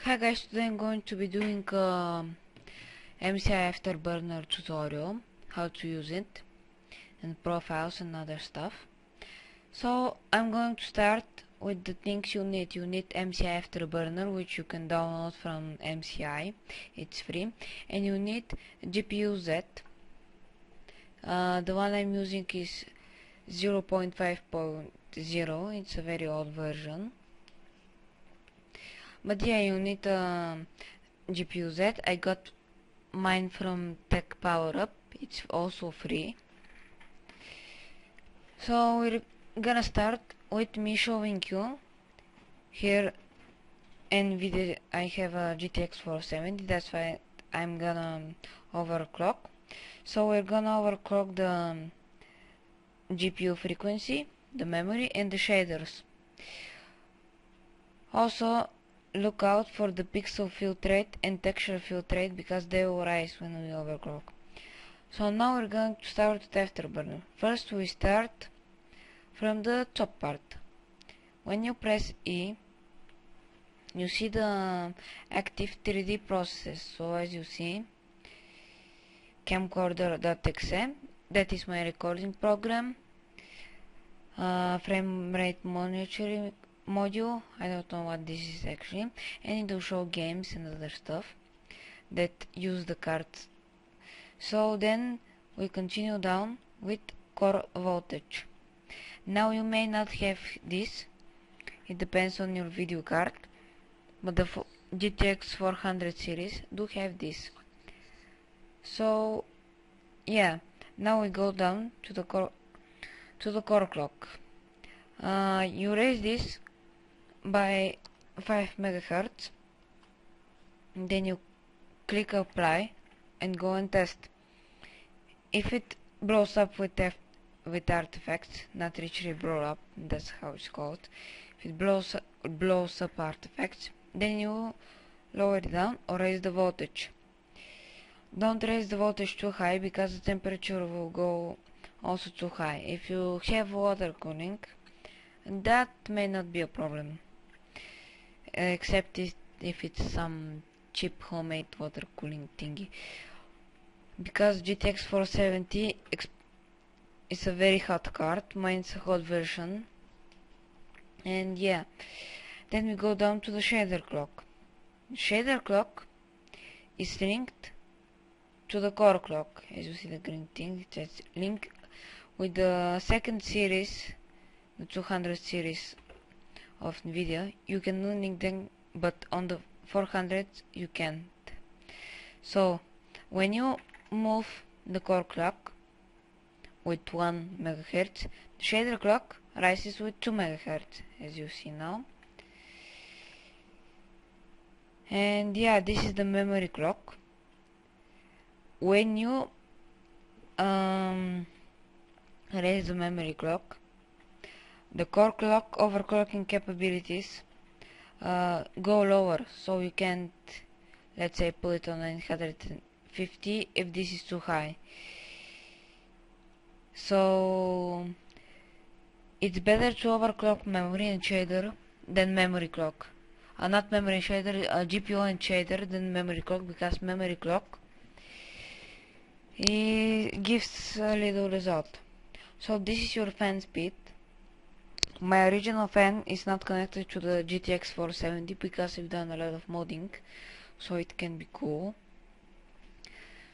Hi guys, today I'm going to be doing MCI afterburner tutorial, how to use it, and profiles and other stuff. So I'm going to start with the things you need. You need MCI afterburner, which you can download from MCI, it's free, and you need GPU Z. The one I'm using is 0.5.0, it's a very old version. But yeah, you need GPU Z. I got mine from Tech Power Up. It's also free. So we're gonna start with me showing you here NVIDIA. I have a GTX 470. That's why I'm gonna overclock. So we're gonna overclock the GPU frequency, the memory, and the shaders. Also, look out for the pixel filtrate and texture filtrate because they will rise when we overclock. So now we're going to start with afterburner. First we start from the top part. When you press E, you see the active 3D process. So as you see, camcorder.exe, that is my recording program. Frame rate monitoring module, I don't know what this is actually, and it will show games and other stuff that use the cards. So then we continue down with core voltage. Now you may not have this, it depends on your video card, but the GTX 400 series do have this. So yeah, now we go down to the core clock. You raise this by 5 megahertz, then you click apply and go and test. If it blows up with artifacts, not literally blow up, that's how it's called. If it blows up artifacts, then you lower it down or raise the voltage. Don't raise the voltage too high because the temperature will go also too high. If you have water cooling, that may not be a problem, except if it's some cheap homemade water cooling thingy, because GTX 470 is a very hot card. Mine's a hot version. And yeah, then we go down to the shader clock. Shader clock is linked to the core clock. As you see the green thing, it's linked with the second series, the 200 series of NVIDIA. You can link them, but on the 400 you can't. So when you move the core clock with 1 megahertz, the shader clock rises with 2 megahertz, as you see now. And yeah, this is the memory clock. When you raise the memory clock, the core clock overclocking capabilities go lower, so you can't, let's say, put it on 950 if this is too high. So it's better to overclock memory and shader than memory clock. Not memory and shader, GPU and shader than memory clock, because memory clock gives a little result. So this is your fan speed. My original fan is not connected to the GTX 470 because I've done a lot of modding, so it can be cool.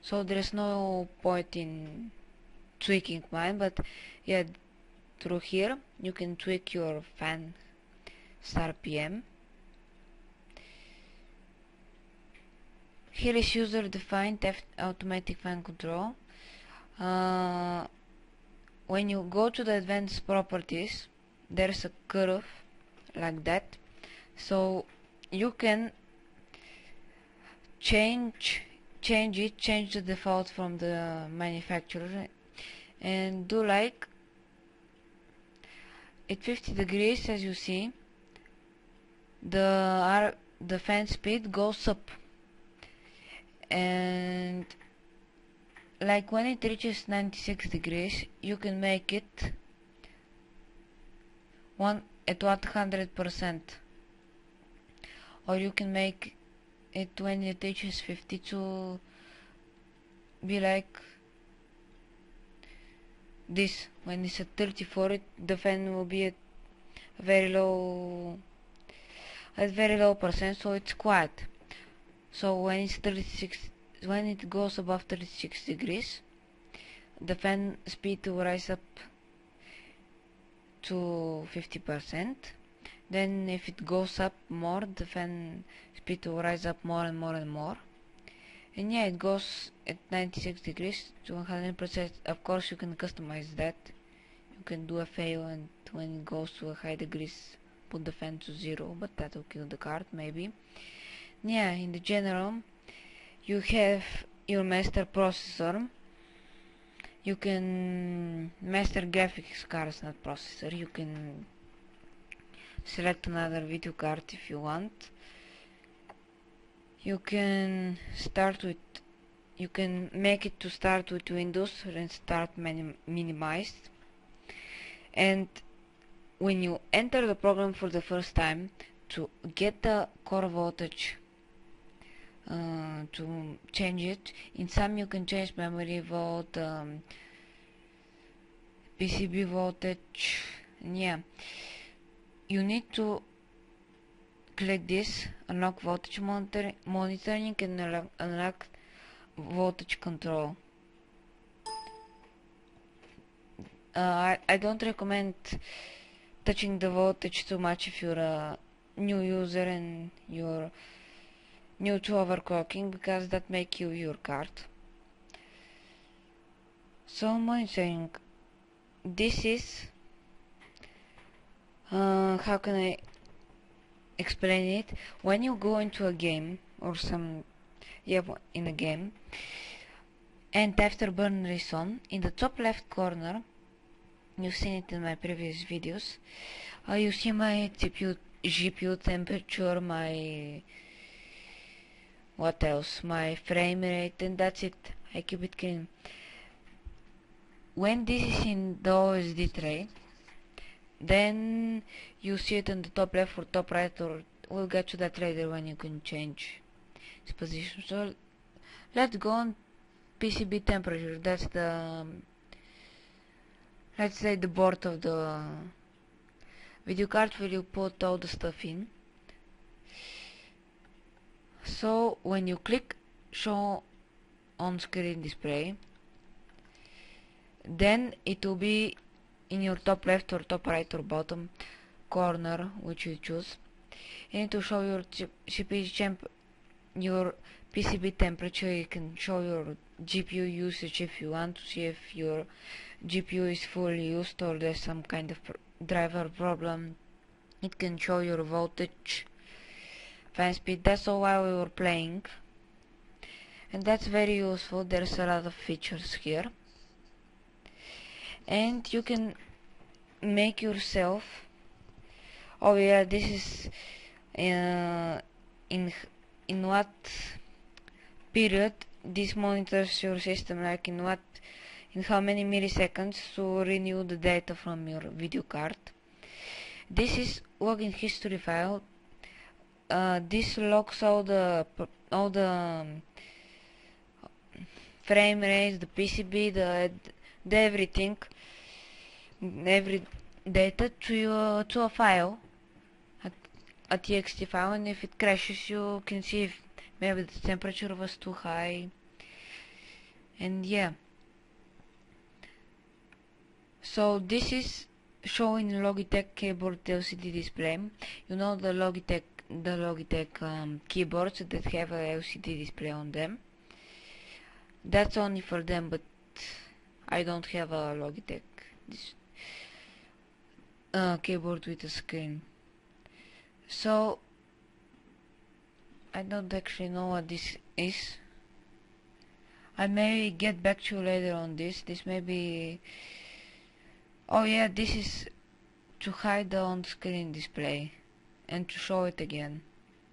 So there's no point in tweaking mine, but yeah, through here you can tweak your fan RPM. Here is user defined automatic fan control. When you go to the advanced properties, there's a curve like that, so you can change the default from the manufacturer and do like at 50 degrees. As you see, the fan speed goes up, and like when it reaches 96 degrees you can make it at 100%. or you can make it when it reaches 50 to be like this. When it's at 34, the fan will be at very low percent, so it's quiet. So when it's 36, when it goes above 36 degrees, the fan speed will rise up to 50%. Then if it goes up more, the fan speed will rise up more and more and more. And yeah, it goes at 96 degrees to 100%. Of course, you can customize that. You can do a fail, and when it goes to a high degrees, put the fan to 0, but that will kill the card maybe. Yeah, in the general, you have your master processor. You can master graphics cards, not processor. You can select another video card if you want. You can make it to start with Windows and start minimized. And when you enter the program for the first time, to get the core voltage, to change it, in some you can change memory volt, PCB voltage, and yeah, you need to click this, unlock voltage monitoring and unlock voltage control. I don't recommend touching the voltage too much if you're a new user and you're new to overclocking, because that may kill your card. So monitoring, this is how can I explain it? When you go into a game or in a game and afterburner is on, in the top left corner, you've seen it in my previous videos, you see my GPU temperature, my what else, my frame rate, and that's it. I keep it clean. When this is in the OSD tray, then you see it on the top left or top right, or we'll get to that later when you can change its position. So let's go on PCB temperature. That's the, let's say, the board of the video card where you put all the stuff in. So when you click show on screen display, then it will be in your top left or top right or bottom corner, which you choose. You need to show your your PCB temperature. You can show your GPU usage if you want to see if your GPU is fully used or there's some kind of driver problem. It can show your voltage, fan speed. That's all while we were playing, and that's very useful. There's a lot of features here, and you can make yourself, oh yeah, this is in what period this monitors your system, like in how many milliseconds to renew the data from your video card. This is login history file. This logs all the frame rates, the PCB, the everything, every data to a file, a txt file, and if it crashes you can see if maybe the temperature was too high. And yeah, so this is showing Logitech keyboard LCD display. You know the Logitech keyboards that have a LCD display on them. That's only for them, but I don't have a Logitech keyboard with a screen, so I don't actually know what this is. I may get back to you later on this. This may be, oh yeah, this is to hide the on-screen display and to show it again.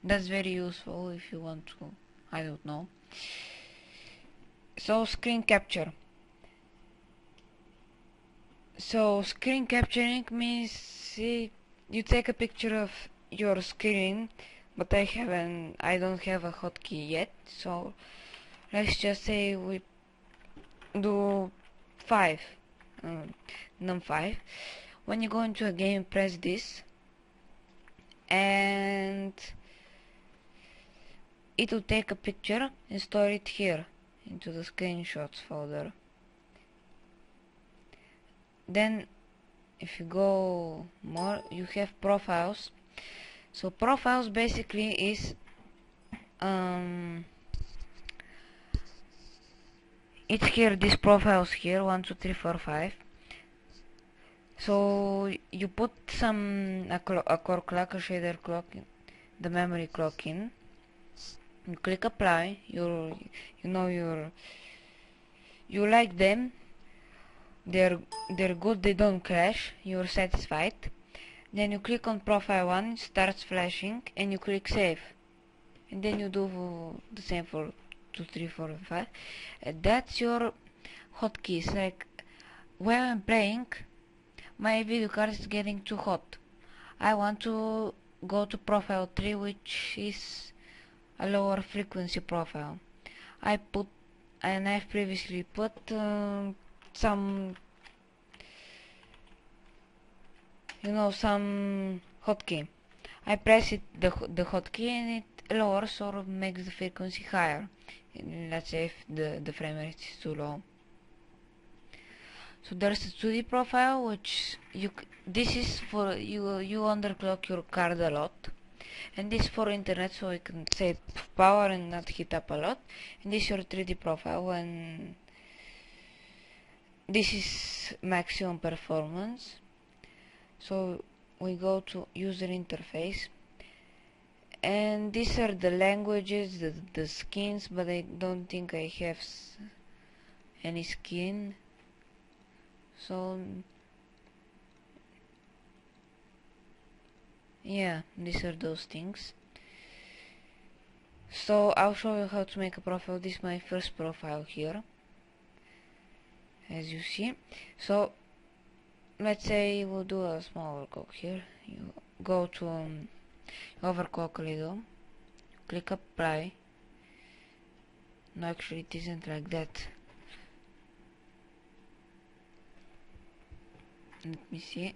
That's very useful if you want to, I don't know. So screen capture. So screen capturing means you take a picture of your screen but I don't have a hotkey yet, so let's just say we do 5, num 5. When you go into a game, press this, and it will take a picture and store it here into the screenshots folder. Then if you go more, you have profiles. So profiles basically is it's here, these profiles here, 1 2 3 4 5. So you put a core clock, a shader clock, the memory clock in. You click apply. You like them. They're good. They don't crash. You're satisfied. Then you click on profile 1. It starts flashing, and you click save. And then you do the same for 2 3 4 5. That's your hotkeys. Like when I'm playing, my video card is getting too hot. I want to go to profile 3, which is a lower frequency profile. I've previously put some hotkey. I press the hotkey, and it lowers or makes the frequency higher. Let's say if the frame rate is too low. So there's a 2D profile, which this is for you underclock your card a lot, and this for internet, so you can save power and not heat up a lot. And this is your 3D profile, when this is maximum performance. So we go to user interface, and these are the languages, the skins, but I don't think I have any skin. So yeah, these are those things. So I'll show you how to make a profile. This is my first profile here, as you see. So let's say we'll do a small overclock here. You go to overclock window, click apply. No, actually it isn't like that. Let me see.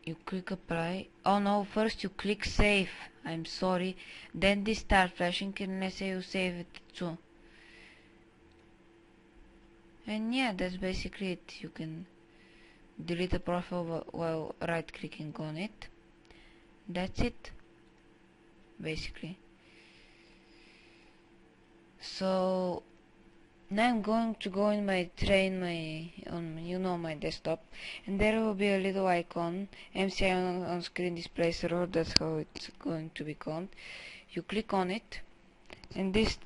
You click apply. Oh no, first you click save. I'm sorry. Then this starts flashing, and let's say you save it too. And yeah, that's basically it. You can delete the profile while right clicking on it. That's it, basically. So now I'm going to go in my my desktop, and there will be a little icon, MCI on screen display server. That's how it's going to be called. You click on it, and this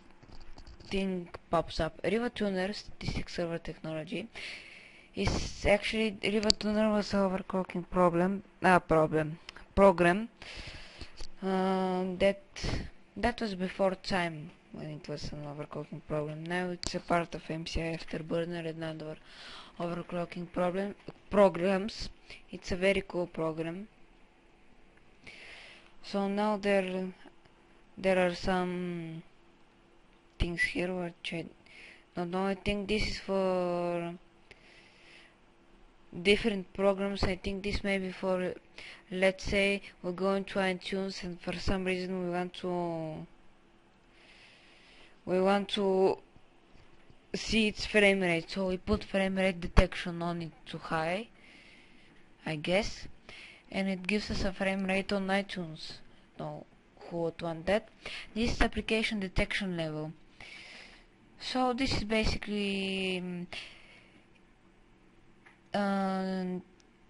thing pops up. Riva Tuner Statistic Server Technology is actually Riva Tuner was an overclocking program that was before time, when it was an overclocking problem. Now it's a part of MCI afterburner and other overclocking programs. It's a very cool program. So now there are some things here which I don't know. I think this is for different programs. I think this may be for, let's say we're going to iTunes, and for some reason we want to see its frame rate, so we put frame rate detection on it to high, I guess, and it gives us a frame rate on iTunes. No, who would want that? This is application detection level. So this is basically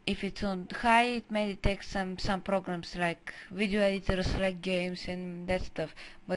if it's on high, it may detect some programs like video editors, like games and that stuff, but